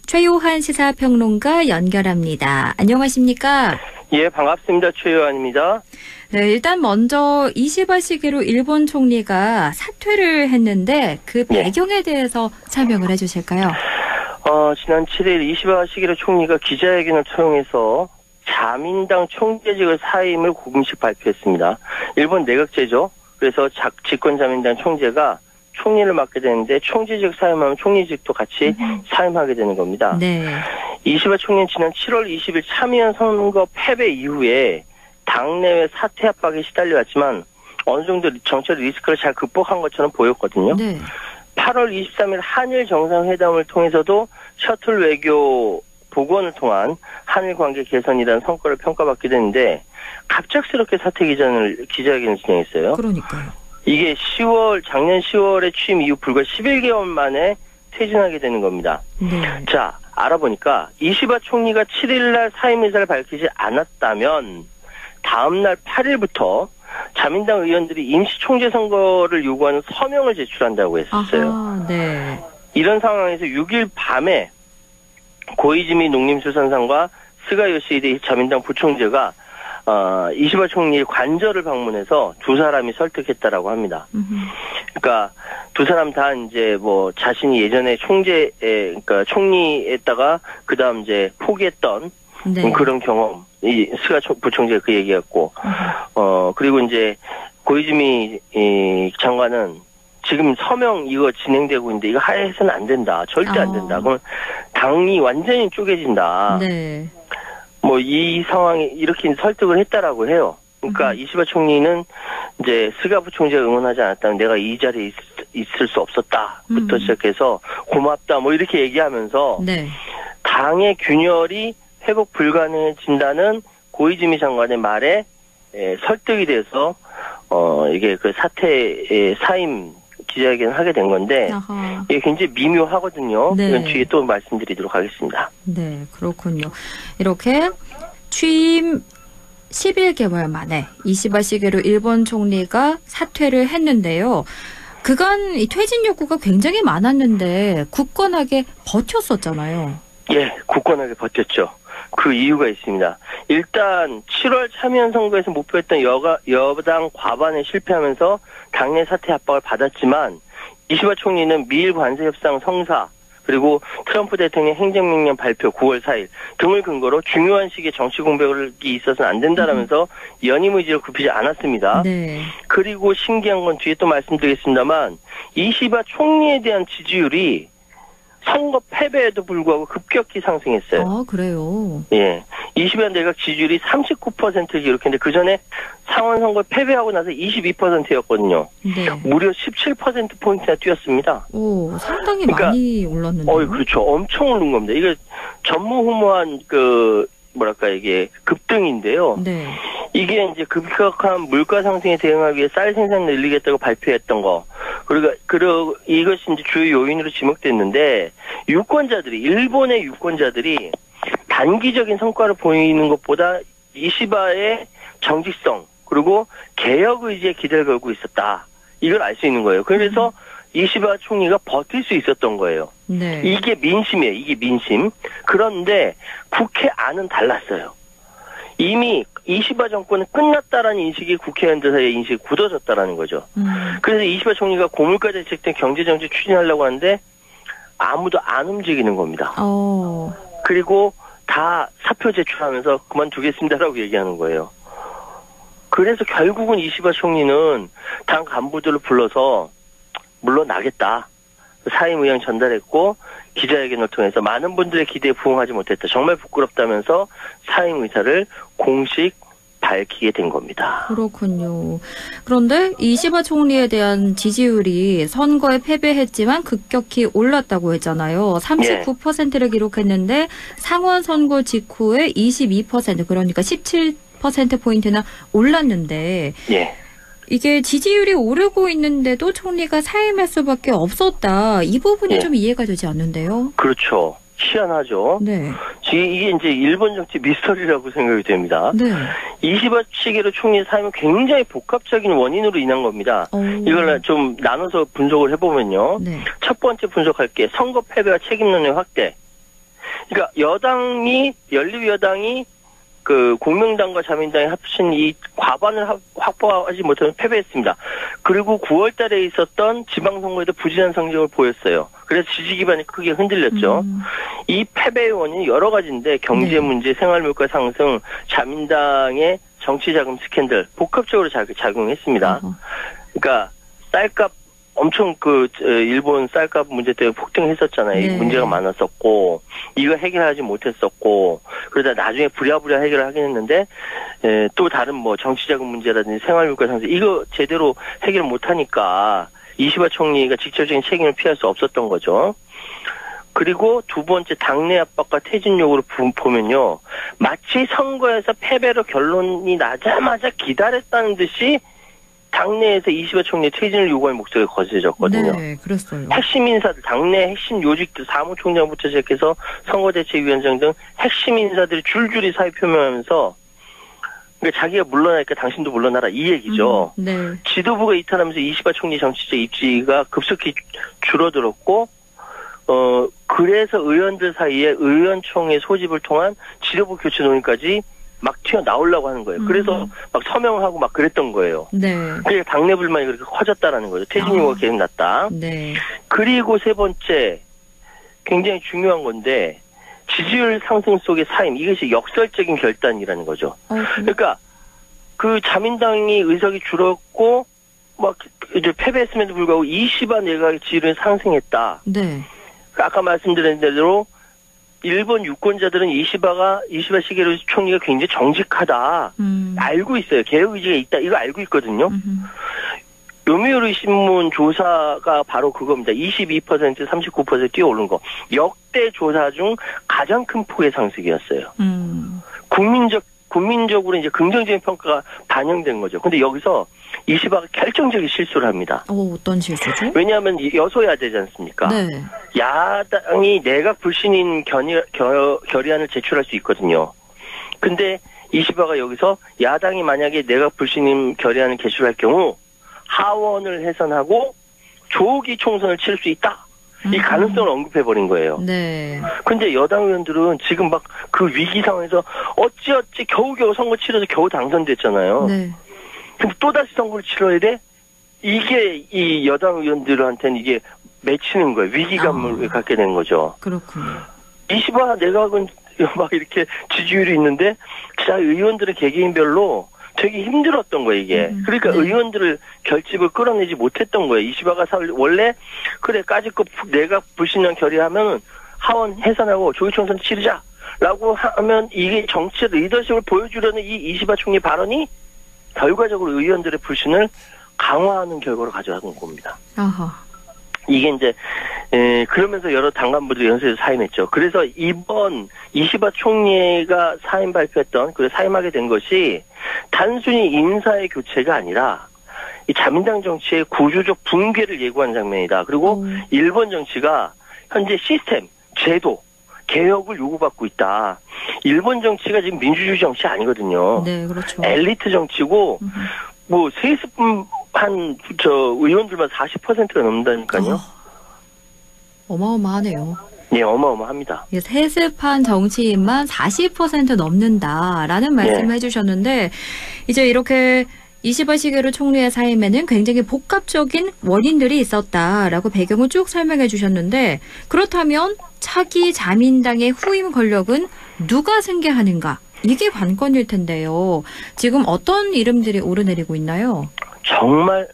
Speaker 1: 최요한 시사평론가 연결합니다. 안녕하십니까?
Speaker 15: 예, 반갑습니다. 최요한입니다.
Speaker 1: 네, 일단 먼저 이시바 시게루 일본 총리가 사퇴를 했는데 그 배경에 대해서 설명을 해주실까요?
Speaker 15: 지난 7일 이시바 시게루 총리가 기자회견을 통해서 자민당 총재직을 사임을 공식 발표했습니다. 일본 내각제죠. 그래서 집권자민당 총재가 총리를 맡게 되는데 총재직 사임하면 총리직도 같이 사임하게 되는 겁니다.
Speaker 1: 네.
Speaker 15: 이시바 총리는 지난 7월 20일 참의원 선거 패배 이후에 당내외 사퇴 압박에 시달려왔지만 어느 정도 정치적 리스크를 잘 극복한 것처럼 보였거든요.
Speaker 1: 네.
Speaker 15: 8월 23일 한일 정상회담을 통해서도 셔틀 외교 복원을 통한 한일 관계 개선이라는 성과를 평가받게 됐는데 갑작스럽게 사퇴 기자회견을 진행했어요.
Speaker 1: 그러니까요.
Speaker 15: 이게 작년 10월에 취임 이후 불과 11개월 만에 퇴진하게 되는 겁니다. 자, 알아보니까 이시바 총리가 7일날 사임 의사를 밝히지 않았다면 다음날 8일부터 자민당 의원들이 임시총재 선거를 요구하는 서명을 제출한다고 했었어요.
Speaker 1: 아하, 네.
Speaker 15: 이런 상황에서 6일 밤에 고이즈미 농림수산상과 스가 요시히데 자민당 부총재가 이시바 총리의 관저를 방문해서 두 사람이 설득했다라고 합니다. 그러니까 두 사람 다 이제 뭐 자신이 예전에 그러니까 총리에다가 그다음 이제 포기했던 그런 경험, 이 스가 부총재가 그 얘기했고, 그리고 이제 고이즈미 장관은 지금 서명 이거 진행되고 있는데 이거 하해서는 안 된다. 절대 안 된다. 그럼 당이 완전히 쪼개진다.
Speaker 1: 네.
Speaker 15: 뭐 이 상황에 이렇게 설득을 했다라고 해요. 그러니까 이시바 총리는 이제 스가 부총재가 응원하지 않았다면 내가 이 자리에 있을 수 없었다부터 시작해서 고맙다 뭐 이렇게 얘기하면서
Speaker 1: 네.
Speaker 15: 당의 균열이 회복 불가능해진다는 고이즈미 장관의 말에 설득이 돼서 이게 그 사퇴의 사임 기자회견을 하게 된 건데
Speaker 1: 아하.
Speaker 15: 이게 굉장히 미묘하거든요.
Speaker 1: 네.
Speaker 15: 이건 뒤에 또 말씀드리도록 하겠습니다.
Speaker 1: 네, 그렇군요. 이렇게 취임 11개월 만에 이시바 시게루 일본 총리가 사퇴를 했는데요. 그간 이 퇴진 요구가 굉장히 많았는데 굳건하게 버텼었잖아요.
Speaker 15: 예, 굳건하게 버텼죠. 그 이유가 있습니다. 일단 7월 참여연 선거에서 목표했던 여당 과반에 실패하면서 당내 사퇴 압박을 받았지만 이시바 총리는 미일 관세 협상 성사 그리고 트럼프 대통령 행정명령 발표 9월 4일 등을 근거로 중요한 시기에 정치 공백이 있어서는 안 된다라면서 연임 의지를 굽히지 않았습니다.
Speaker 1: 네.
Speaker 15: 그리고 신기한 건 뒤에 또 말씀드리겠습니다만 이시바 총리에 대한 지지율이 선거 패배에도 불구하고 급격히 상승했어요.
Speaker 1: 아, 그래요?
Speaker 15: 예. 이시바 내각 지지율이 39%를 기록했는데 그 전에 상원 선거 패배하고 나서 22%였거든요.
Speaker 1: 네.
Speaker 15: 무려 17%포인트나 뛰었습니다.
Speaker 1: 오, 상당히 많이 올랐는데요.
Speaker 15: 그렇죠. 엄청 오른 겁니다. 이게 전무후무한 이게 급등인데요.
Speaker 1: 네.
Speaker 15: 이게 이제 급격한 물가 상승에 대응하기 위해 쌀 생산을 늘리겠다고 발표했던 거. 그리고 이것이 이제 주요 요인으로 지목됐는데 일본의 유권자들이 단기적인 성과를 보이는 것보다 이시바의 정직성 그리고 개혁 의지에 기대를 걸고 있었다. 이걸 알 수 있는 거예요. 그래서 이시바 총리가 버틸 수 있었던 거예요.
Speaker 1: 네.
Speaker 15: 이게 민심이에요. 이게 민심. 그런데 국회 안은 달랐어요. 이미 이시바 정권은 끝났다라는 인식이 국회의원들 사이에 인식이 굳어졌다라는 거죠. 그래서 이시바 총리가 고물가 대책 등 경제정책 추진하려고 하는데 아무도 안 움직이는 겁니다. 그리고 다 사표 제출하면서 그만두겠습니다라고 얘기하는 거예요. 그래서 결국은 이시바 총리는 당 간부들을 불러서 물러나겠다. 사임 의향 전달했고 기자회견을 통해서 많은 분들의 기대에 부응하지 못했다. 정말 부끄럽다면서 사임 의사를 공식 밝히게 된 겁니다.
Speaker 1: 그렇군요. 그런데 이시바 총리에 대한 지지율이 선거에 패배했지만 급격히 올랐다고 했잖아요. 39%를 기록했는데 상원 선거 직후에 22% 그러니까 17%포인트나 올랐는데
Speaker 15: 예.
Speaker 1: 이게 지지율이 오르고 있는데도 총리가 사임할 수밖에 없었다. 이 부분이 좀 이해가 되지 않는데요.
Speaker 15: 그렇죠. 희한하죠.
Speaker 1: 네.
Speaker 15: 이게 이제 일본 정치 미스터리라고 생각이 됩니다.
Speaker 1: 네.
Speaker 15: 이시바 시게루 총리 사임은 굉장히 복합적인 원인으로 인한 겁니다. 이걸 좀 나눠서 분석을 해보면요.
Speaker 1: 네.
Speaker 15: 첫 번째 분석할게. 선거 패배와 책임론의 확대. 그러니까 연립여당이 공명당과 자민당이 합친 이 과반을 확보하지 못하면 패배했습니다. 그리고 9월 달에 있었던 지방선거에도 부진한 성적을 보였어요. 그래서 지지 기반이 크게 흔들렸죠. 이 패배의 원인이 여러 가지인데 경제 문제, 생활물가 상승, 자민당의 정치자금 스캔들 복합적으로 작용했습니다. 그러니까 쌀값 엄청 일본 쌀값 문제 때문에 폭등했었잖아요.
Speaker 1: 네.
Speaker 15: 문제가 많았었고 이거 해결하지 못했었고 그러다 나중에 부랴부랴 해결을 하긴 했는데 또 다른 정치자금 문제라든지 생활물가 상승 이거 제대로 해결 못하니까 이시바 총리가 직접적인 책임을 피할 수 없었던 거죠. 그리고 두 번째 당내 압박과 퇴진 요구를 보면요. 마치 선거에서 패배로 결론이 나자마자 기다렸다는 듯이 당내에서 이시바 총리의 퇴진을 요구할 목소리가 거세졌거든요.
Speaker 1: 네, 그랬어요.
Speaker 15: 핵심 인사들, 당내 핵심 요직들, 사무총장부터 시작해서 선거대책위원장 등 핵심 인사들이 줄줄이 사의 표명하면서 그러니까 자기가 물러나니까 당신도 물러나라 이 얘기죠.
Speaker 1: 네.
Speaker 15: 지도부가 이탈하면서 이시바 총리 정치적 입지가 급속히 줄어들었고 그래서 의원들 사이에 의원총회 소집을 통한 지도부 교체 논의까지 막 튀어나오려고 하는 거예요. 그래서 막 서명하고 막 그랬던 거예요.
Speaker 1: 네.
Speaker 15: 그러니까 당내 불만이 그렇게 커졌다라는 거죠. 퇴진 요구가 계속 났다.
Speaker 1: 네.
Speaker 15: 그리고 세 번째 굉장히 중요한 건데 지지율 상승 속의 사임 이것이 역설적인 결단이라는 거죠. 그러니까 그 자민당이 의석이 줄었고 막 이제 패배했음에도 불구하고 이시바 내각의 지지율은 상승했다.
Speaker 1: 네.
Speaker 15: 아까 말씀드린 대로 일본 유권자들은 이시바 시게루 총리가 굉장히 정직하다. 알고 있어요. 개혁 의지가 있다. 이거 알고 있거든요. 요미우리 신문 조사가 바로 그겁니다. 22%, 39% 뛰어오른 거. 역대 조사 중 가장 큰 폭의 상승이었어요. 국민적으로 이제 긍정적인 평가가 반영된 거죠. 근데 여기서 이시바가 결정적인 실수를 합니다.
Speaker 1: 어떤 실수죠?
Speaker 15: 왜냐하면 여소야되지 않습니까?
Speaker 1: 네.
Speaker 15: 야당이 내각 불신인 결의안을 제출할 수 있거든요. 근데 이시바가 여기서 야당이 만약에 내각 불신임 결의안을 제출할 경우 하원을 해산하고 조기 총선을 치를 수 있다. 이 가능성을 언급해버린 거예요.
Speaker 1: 네.
Speaker 15: 근데 여당 의원들은 지금 막 그 위기 상황에서 어찌어찌 겨우겨우 선거 치러서 겨우 당선됐잖아요.
Speaker 1: 네.
Speaker 15: 근데 또다시 선거를 치러야 돼? 이게 이 여당 의원들한테는 이게 맺히는 거예요. 위기감을 갖게 되는 거죠.
Speaker 1: 그렇군요.
Speaker 15: 이시바 내각은 막 이렇게 지지율이 있는데 진짜 의원들은 개개인별로 되게 힘들었던 거예요, 이게. 그러니까 의원들을 결집을 끌어내지 못했던 거예요. 이시바가 원래 그래 까짓거 내각 불신령 결의하면 하원 해산하고 조기총선 치르자라고 하면 이게 정치 리더십을 보여주려는 이 이시바 총리 발언이 결과적으로 의원들의 불신을 강화하는 결과로 가져가는 겁니다.
Speaker 1: 아하.
Speaker 15: 이게 이제 그러면서 여러 당간부들이 연쇄해서 사임했죠. 그래서 이번 이시바 총리가 사임 발표했던 그리고 사임하게 된 것이 단순히 인사의 교체가 아니라 이 자민당 정치의 구조적 붕괴를 예고하는 장면이다. 그리고 일본 정치가 현재 시스템, 제도, 개혁을 요구받고 있다. 일본 정치가 지금 민주주의 정치 아니거든요.
Speaker 1: 네, 그렇죠.
Speaker 15: 엘리트 정치고 뭐 세습 의원들만 40%가 넘는다니까요.
Speaker 1: 어마어마하네요.
Speaker 15: 네, 어마어마합니다.
Speaker 1: 세습한 정치인만 40% 넘는다라는 말씀을
Speaker 15: 네.
Speaker 1: 해주셨는데 이제 이렇게 이시바 시게루 총리의 사임에는 굉장히 복합적인 원인들이 있었다라고 배경을 쭉 설명해 주셨는데 그렇다면 차기 자민당의 후임 권력은 누가 승계하는가? 이게 관건일 텐데요. 지금 어떤 이름들이 오르내리고 있나요?
Speaker 15: 정말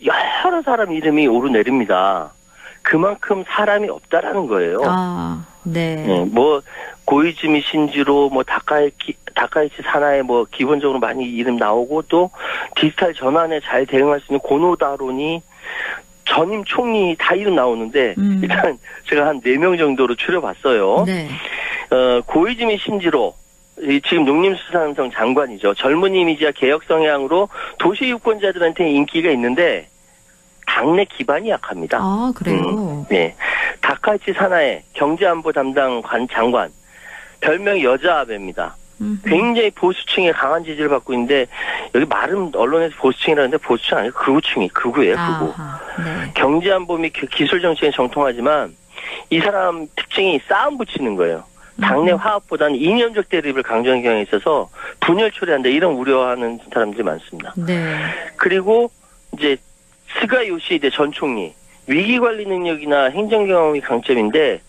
Speaker 15: 여러 사람 이름이 오르내립니다. 그만큼 사람이 없다라는 거예요.
Speaker 1: 아, 네.
Speaker 15: 네, 뭐 고이즈미 신지로 뭐 다카이치 사나에 뭐 기본적으로 많이 이름 나오고 또 디지털 전환에 잘 대응할 수 있는 고노다론이 전임 총리 다 이름 나오는데 일단 제가 한 4명 정도로 추려봤어요.
Speaker 1: 네.
Speaker 15: 고이즈미 신지로 지금 농림수산성 장관이죠. 젊은 이미지와 개혁 성향으로 도시 유권자들한테 인기가 있는데 당내 기반이 약합니다.
Speaker 1: 아, 그래요?
Speaker 15: 네. 다카이치 사나에 경제안보 담당 장관. 별명이 여자 아베입니다. 굉장히 보수층에 강한 지지를 받고 있는데 여기 말은 언론에서 보수층이라는데 보수층 아니고 극우예요. 극우.
Speaker 1: 네.
Speaker 15: 경제안보 및 기술 정책에 정통하지만 이 사람 특징이 싸움 붙이는 거예요. 당내 화합보다는 이념적 대립을 강조하는 경향이 있어서 분열 초래한다 이런 우려하는 사람들이 많습니다.
Speaker 1: 네.
Speaker 15: 그리고 이제 스가 요시히데 전 총리 위기 관리 능력이나 행정 경험이 강점인데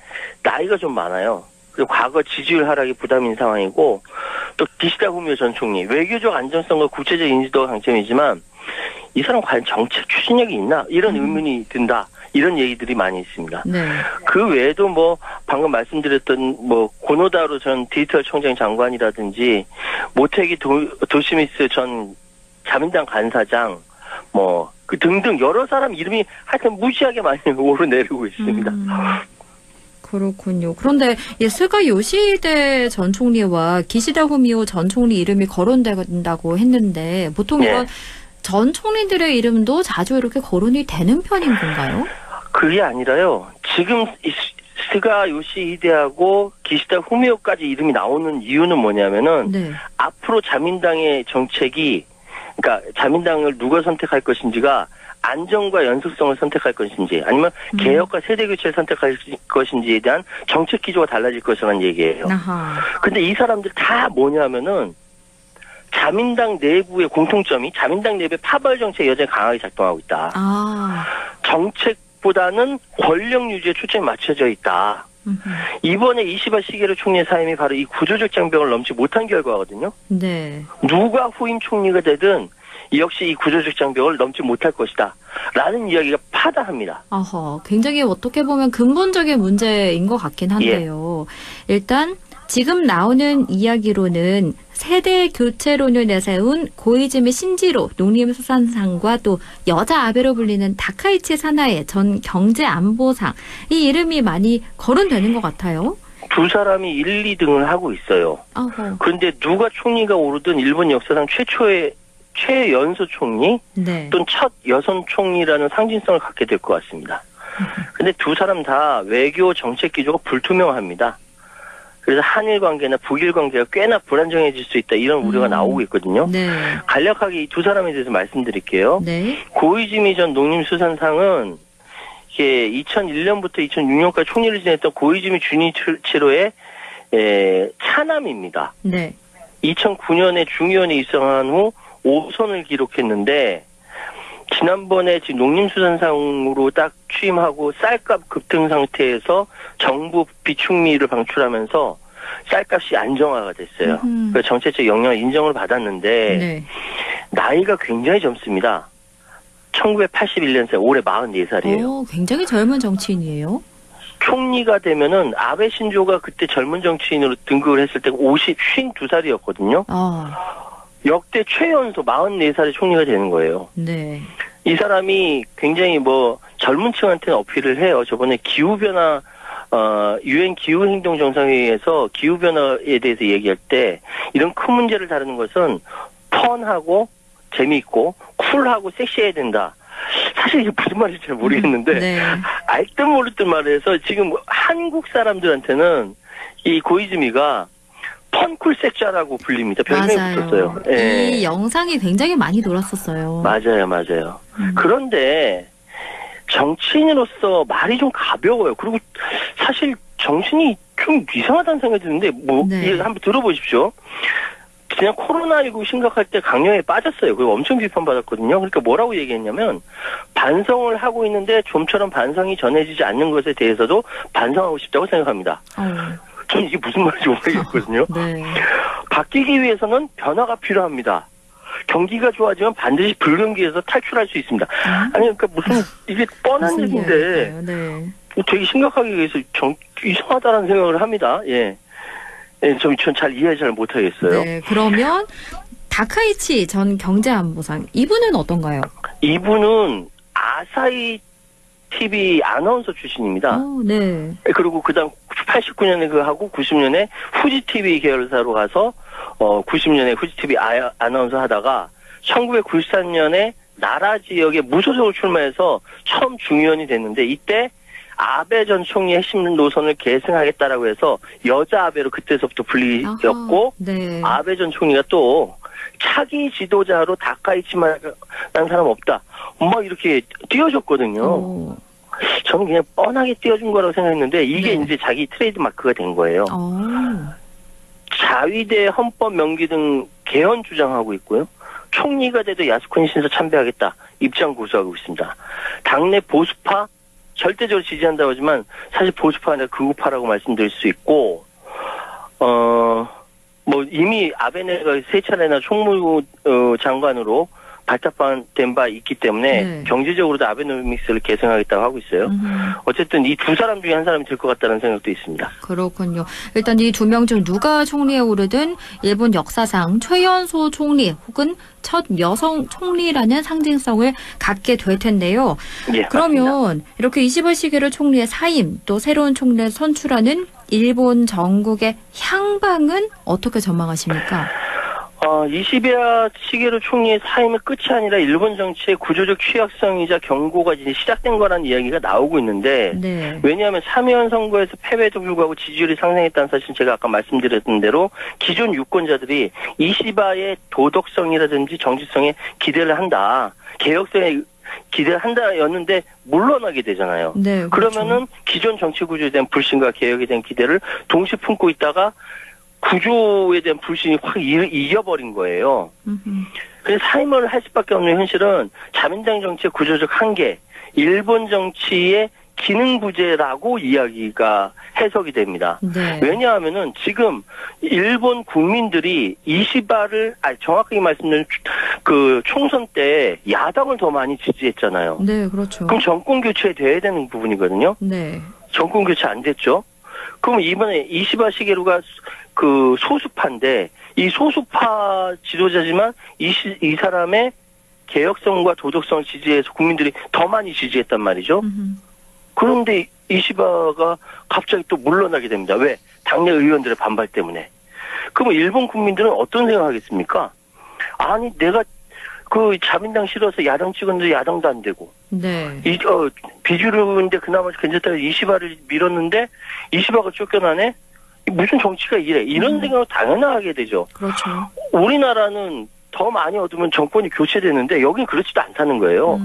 Speaker 15: 나이가 좀 많아요. 그리고 과거 지지율 하락이 부담인 상황이고 또 기시다 후미오 전 총리 외교적 안정성과 국제적 인지도가 강점이지만 이 사람 과연 정책 추진력이 있나 이런 의문이 든다. 이런 얘기들이 많이 있습니다.
Speaker 1: 네.
Speaker 15: 그 외에도 뭐 방금 말씀드렸던 뭐 고노다로 전 디지털 총장 장관이라든지 모테기 도시미스 전 자민당 간사장 뭐 그 등등 여러 사람 이름이 하여튼 무시하게 많이 오르내리고 있습니다.
Speaker 1: 그렇군요. 그런데 스가 요시히데 전 총리와 기시다 후미오 전 총리 이름이 거론된다고 했는데 보통 이런 전 총리들의 이름도 자주 이렇게 거론이 되는 편인 건가요?
Speaker 15: 그게 아니라요. 지금 스가 요시히데하고 기시다 후미오까지 이름이 나오는 이유는 뭐냐면은
Speaker 1: 네.
Speaker 15: 앞으로 자민당의 정책이 그러니까 자민당을 누가 선택할 것인지가 안정과 연속성을 선택할 것인지 아니면 개혁과 세대교체를 선택할 것인지에 대한 정책 기조가 달라질 것이라는 얘기예요. 근데 이 사람들 다 뭐냐면은 자민당 내부의 공통점이 자민당 내부의 파벌 정책이 여전히 강하게 작동하고 있다. 정책보다는 권력 유지에 초점이 맞춰져 있다. 이번에 이시바 시게루 총리의 사임이 바로 이 구조적 장벽을 넘지 못한 결과거든요.
Speaker 1: 네.
Speaker 15: 누가 후임 총리가 되든 역시 이 구조적 장벽을 넘지 못할 것이다. 라는 이야기가 파다합니다.
Speaker 1: 굉장히 어떻게 보면 근본적인 문제인 것 같긴 한데요. 일단 지금 나오는 이야기로는 세대 교체론을 내세운 고이즈미 신지로 농림수산상과 또 여자 아베로 불리는 다카이치 사나의 전 경제안보상 이 이름이 많이 거론되는 것 같아요.
Speaker 15: 두 사람이 1, 2등을 하고 있어요. 그런데 누가 총리가 오르든 일본 역사상 최초의 최연소 총리 또는 첫 여성 총리라는 상징성을 갖게 될 것 같습니다. 근데 두 사람 다 외교 정책 기조가 불투명합니다. 그래서 한일 관계나 북일 관계가 꽤나 불안정해질 수 있다 이런 우려가 나오고 있거든요. 간략하게 이 두 사람에 대해서 말씀드릴게요. 고이즈미 전 농림수산상은 이게 2001년부터 2006년까지 총리를 지냈던 고이즈미 주니치로의 차남입니다. 2009년에 중의원에 입성한 후 5선을 기록했는데 지난번에 지금 농림수산상으로 딱 취임하고 쌀값 급등 상태에서 정부 비축미를 방출하면서 쌀값이 안정화가 됐어요. 그래서 정책적 영향을 인정을 받았는데 나이가 굉장히 젊습니다. 1981년생, 올해 44살이에요.
Speaker 1: 굉장히 젊은 정치인이에요.
Speaker 15: 총리가 되면은 아베 신조가 그때 젊은 정치인으로 등극을 했을 때가 52살이었거든요. 역대 최연소 44살의 총리가 되는 거예요. 이 사람이 굉장히 젊은 층한테는 어필을 해요. 저번에 기후변화, UN 기후행동정상회의에서 기후변화에 대해서 얘기할 때 이런 큰 문제를 다루는 것은 펀하고 재미있고 쿨하고 섹시해야 된다. 사실 이게 무슨 말인지 잘 모르겠는데 알듯 모르듯 말해서 지금 한국 사람들한테는 이 고이즈미가 펀쿨 섹자라고 불립니다. 별명이 붙었어요.
Speaker 1: 이 영상이 굉장히 많이 돌았었어요.
Speaker 15: 맞아요. 그런데 정치인으로서 말이 좀 가벼워요. 그리고 사실 정신이 좀 이상하다는 생각이 드는데 한번 들어보십시오. 그냥 코로나19 심각할 때 강령에 빠졌어요. 그리고 엄청 비판받았거든요. 그러니까 뭐라고 얘기했냐면 반성을 하고 있는데 좀처럼 반성이 전해지지 않는 것에 대해서도 반성하고 싶다고 생각합니다. 저는 이게 무슨 말인지 모르겠거든요. 바뀌기 위해서는 변화가 필요합니다. 경기가 좋아지면 반드시 불경기에서 탈출할 수 있습니다. 아니 그러니까 무슨 이게 뻔한 얘기인데 되게 심각하게 해서 이상하다는 생각을 합니다. 전 잘 이해 잘 못하겠어요.
Speaker 1: 그러면 다카이치 전 경제안보상 이분은 어떤가요?
Speaker 15: 이분은 아사히 TV 아나운서 출신입니다. 그리고 그다음 89년에 하고 90년에 후지 TV 계열사로 가서 90년에 후지 TV 아나운서 하다가 1993년에 나라 지역에 무소속으로 출마해서 처음 중의원이 됐는데 이때 아베 전 총리의 핵심 노선을 계승하겠다라고 해서 여자 아베로 그때서부터 불리었고 아베 전 총리가 또 차기 지도자로 다카이치만한 사람 없다. 이렇게 띄워줬거든요. 저는 그냥 뻔하게 띄워준 거라고 생각했는데 이게 이제 자기 트레이드 마크가 된 거예요. 자위대 헌법 명기 등 개헌 주장하고 있고요. 총리가 돼도 야스쿠니 신서 참배하겠다. 입장 고수하고 있습니다. 당내 보수파 절대적으로 지지한다고 하지만 사실 보수파 아니라 극우파라고 말씀드릴 수 있고 이미 아베네가 세 차례나 총무 장관으로 발탁된 바 있기 때문에 경제적으로도 아베노믹스를 계승하겠다고 하고 있어요. 어쨌든 이 두 사람 중에 한 사람이 될 것 같다는 생각도 있습니다.
Speaker 1: 그렇군요. 일단 이 두 명 중 누가 총리에 오르든 일본 역사상 최연소 총리 혹은 첫 여성 총리라는 상징성을 갖게 될 텐데요. 그러면 맞습니다. 이렇게 이시바 시게루 총리의 사임 또 새로운 총리를 선출하는 일본 전국의 향방은 어떻게 전망하십니까?
Speaker 15: 이시베아 시게루 총리의 사임의 끝이 아니라 일본 정치의 구조적 취약성이자 경고가 이제 시작된 거라는 이야기가 나오고 있는데
Speaker 1: 네.
Speaker 15: 왜냐하면 참의원 선거에서 패배에도 불구하고 지지율이 상승했다는 사실 제가 아까 말씀드렸던 대로 기존 유권자들이 이시바의 도덕성이라든지 정치성에 기대를 한다. 개혁성에 기대를 한다였는데 물러나게 되잖아요.
Speaker 1: 네, 그렇죠.
Speaker 15: 그러면은 기존 정치 구조에 대한 불신과 개혁에 대한 기대를 동시에 품고 있다가 구조에 대한 불신이 확 이겨버린 거예요. 그래서 사임을 할 수밖에 없는 현실은 자민당 정치의 구조적 한계, 일본 정치의 기능 부재라고 이야기가 해석이 됩니다.
Speaker 1: 네.
Speaker 15: 왜냐하면은 지금 일본 국민들이 이시바를 정확하게 말씀드리면 그 총선 때 야당을 더 많이 지지했잖아요.
Speaker 1: 네, 그렇죠.
Speaker 15: 그럼 정권 교체돼야 되는 부분이거든요.
Speaker 1: 네.
Speaker 15: 정권 교체 안 됐죠. 그럼 이번에 이시바 시게루가 그 소수파인데 이 소수파 지도자지만 이 사람의 개혁성과 도덕성을 지지해서 국민들이 더 많이 지지했단 말이죠. 그런데 이시바가 갑자기 또 물러나게 됩니다. 왜? 당내 의원들의 반발 때문에. 그럼 일본 국민들은 어떤 생각하겠습니까? 아니 내가 그 자민당 싫어서 야당 찍었는데 야당도 안 되고.
Speaker 1: 네.
Speaker 15: 비주류인데 그나마 괜찮다고 이시바를 밀었는데 이시바가 쫓겨나네? 무슨 정치가 이래? 이런 생각을 당연히 하게 되죠.
Speaker 1: 그렇죠.
Speaker 15: 우리나라는 더 많이 얻으면 정권이 교체되는데 여긴 그렇지도 않다는 거예요.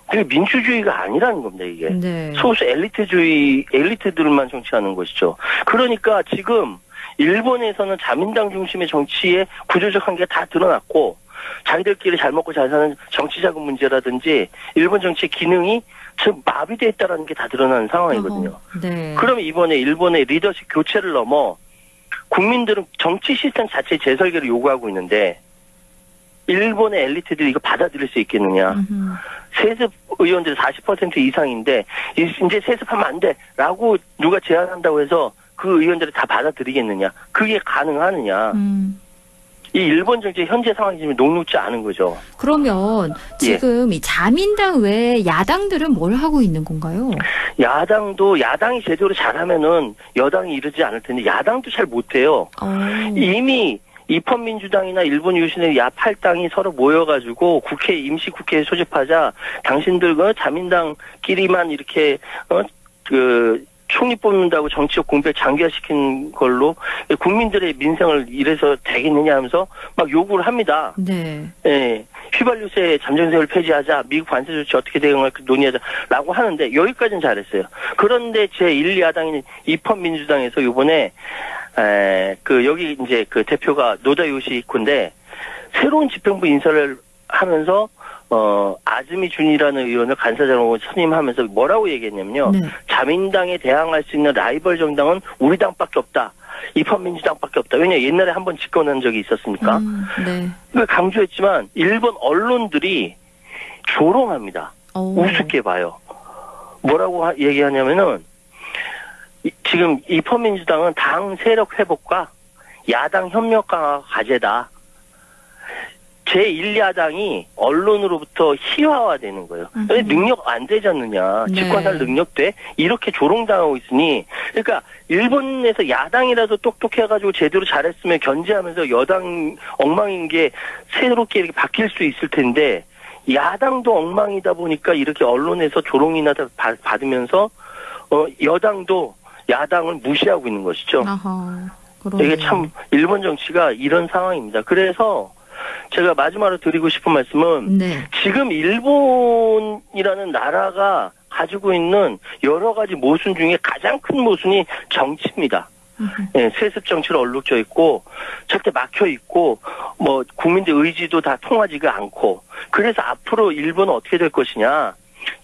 Speaker 15: 그게 민주주의가 아니라는 겁니다, 이게.
Speaker 1: 네.
Speaker 15: 소수 엘리트들만 정치하는 것이죠. 그러니까 지금 일본에서는 자민당 중심의 정치의 구조적 한계가 다 드러났고 자기들끼리 잘 먹고 잘 사는 정치자금 문제라든지 일본 정치의 기능이 지금 마비되어 있다는 게 다 드러나는 상황이거든요.
Speaker 1: 네.
Speaker 15: 그러면 이번에 일본의 리더십 교체를 넘어 국민들은 정치 시스템 자체 재설계를 요구하고 있는데 일본의 엘리트들이 이거 받아들일 수 있겠느냐. 세습 의원들이 40% 이상인데 이제 세습하면 안 돼 라고 누가 제안한다고 해서 그 의원들이 다 받아들이겠느냐. 그게 가능하느냐. 이 일본 정치의 현재 상황이 지금 녹록지 않은 거죠.
Speaker 1: 그러면 지금 이 자민당 외에 야당들은 뭘 하고 있는 건가요?
Speaker 15: 야당이 제대로 잘하면은 여당이 이르지 않을 텐데 야당도 잘 못해요. 이미 입헌민주당이나 일본 유신의 야8당이 서로 모여가지고 임시국회에 소집하자 당신들과 자민당끼리만 이렇게 총리 뽑는다고 정치적 공백 장기화시킨 걸로 국민들의 민생을 이래서 되겠느냐 하면서 막 요구를 합니다.
Speaker 1: 네.
Speaker 15: 예. 휘발유세 잠정세를 폐지하자, 미국 관세 조치 어떻게 대응할까 논의하자라고 하는데 여기까지는 잘했어요. 그런데 제1야당인 입헌민주당에서 이번에 여기 이제 그 대표가 노다 요시히코인데 새로운 집행부 인사를 하면서 아즈미 준이라는 의원을 간사장으로 선임하면서 뭐라고 얘기했냐면요. 네. 자민당에 대항할 수 있는 라이벌 정당은 우리 당밖에 없다. 입헌민주당밖에 없다. 왜냐 옛날에 한번 집권한 적이 있었으니까.
Speaker 1: 네.
Speaker 15: 그걸 강조했지만 일본 언론들이 조롱합니다. 우습게 봐요. 뭐라고 얘기하냐면은 지금 입헌민주당은 당 세력 회복과 야당 협력 강화 과제다. 제1야당이 언론으로부터 희화화되는 거예요. 근데 능력 안 되지 않느냐.
Speaker 1: 네.
Speaker 15: 집권할 능력 돼? 이렇게 조롱당하고 있으니 그러니까 일본에서 야당이라도 똑똑해가지고 제대로 잘했으면 견제하면서 여당 엉망인 게 새롭게 이렇게 바뀔 수 있을 텐데 야당도 엉망이다 보니까 이렇게 언론에서 조롱이나 받으면서 여당도 야당을 무시하고 있는 것이죠. 이게 참 일본 정치가 이런 상황입니다. 그래서 제가 마지막으로 드리고 싶은 말씀은 지금 일본이라는 나라가 가지고 있는 여러 가지 모순 중에 가장 큰 모순이 정치입니다. 세습 정치로 얼룩져 있고 절대 막혀 있고 뭐 국민들 의지도 다 통하지가 않고 그래서 앞으로 일본은 어떻게 될 것이냐.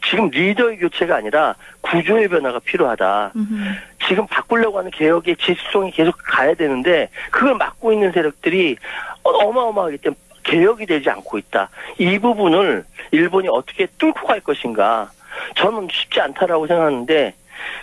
Speaker 15: 지금 리더의 교체가 아니라 구조의 변화가 필요하다. 지금 바꾸려고 하는 개혁의 지수성이 계속 가야 되는데 그걸 막고 있는 세력들이 어마어마하기 때문에 개혁이 되지 않고 있다. 이 부분을 일본이 어떻게 뚫고 갈 것인가. 저는 쉽지 않다라고 생각하는데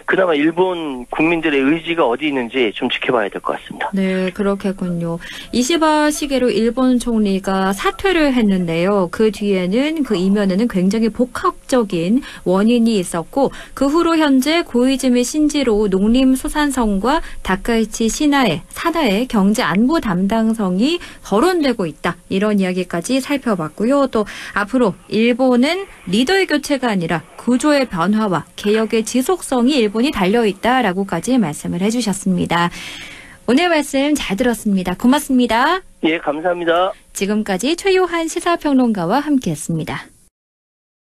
Speaker 15: 그나마 일본 국민들의 의지가 어디 있는지 좀 지켜봐야 될 것 같습니다.
Speaker 1: 네, 그렇겠군요. 이시바 시게루 일본 총리가 사퇴를 했는데요. 그 뒤에는 그 이면에는 굉장히 복합적인 원인이 있었고 그 후로 현재 고이즈미 신지로 농림수산성과 다카이치 사나의 경제 안보 담당성이 거론되고 있다. 이런 이야기까지 살펴봤고요. 또 앞으로 일본은 리더의 교체가 아니라 구조의 변화와 개혁의 지속성이 일본이 달려있다라고까지 말씀을 해주셨습니다. 오늘 말씀 잘 들었습니다. 고맙습니다.
Speaker 15: 예, 감사합니다.
Speaker 1: 지금까지 최요한 시사평론가와 함께했습니다.